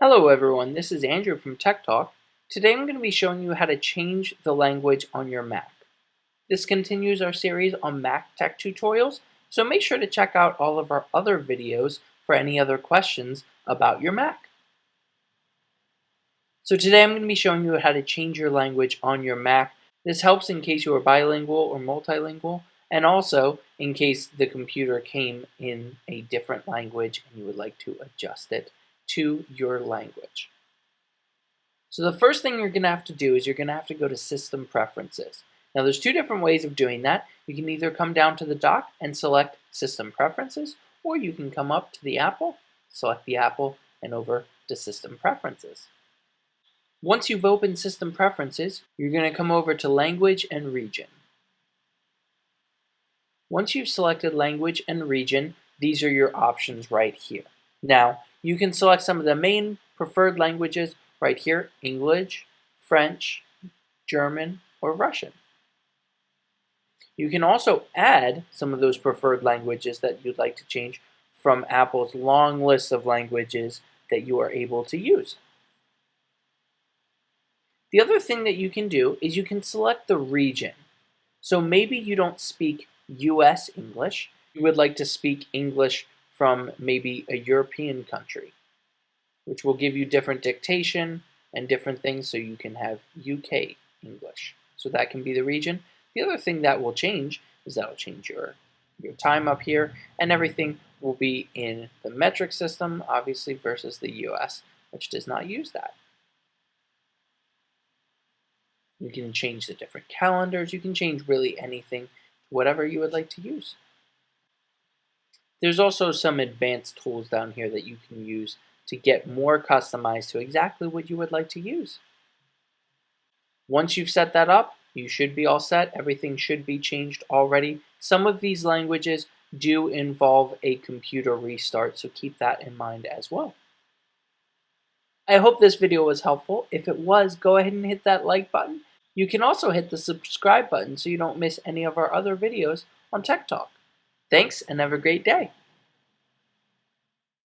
Hello everyone, this is Andrew from Tech Talk. Today I'm going to be showing you how to change the language on your Mac. This continues our series on Mac tech tutorials, so make sure to check out all of our other videos for any other questions about your Mac. So today I'm going to be showing you how to change your language on your Mac. This helps in case you are bilingual or multilingual, and also in case the computer came in a different language and you would like to adjust it to your language. So the first thing you're going to have to do is you're going to have to go to System Preferences. Now there's two different ways of doing that. You can either come down to the dock and select System Preferences, or you can come up to the Apple, select the Apple, and over to System Preferences. Once you've opened System Preferences, you're going to come over to Language and Region. Once you've selected Language and Region, these are your options right here. Now, you can select some of the main preferred languages right here: English, French, German, or Russian. You can also add some of those preferred languages that you'd like to change from Apple's long list of languages that you are able to use. The other thing that you can do is you can select the region. So maybe you don't speak US English, you would like to speak English from maybe a European country, which will give you different dictation and different things, so you can have UK English. So that can be the region. The other thing that will change is that will change your time up here, and everything will be in the metric system, obviously, versus the US, which does not use that. You can change the different calendars. You can change really anything, whatever you would like to use. There's also some advanced tools down here that you can use to get more customized to exactly what you would like to use. Once you've set that up, you should be all set. Everything should be changed already. Some of these languages do involve a computer restart, so keep that in mind as well. I hope this video was helpful. If it was, go ahead and hit that like button. You can also hit the subscribe button so you don't miss any of our other videos on Tech Talk. Thanks, and have a great day.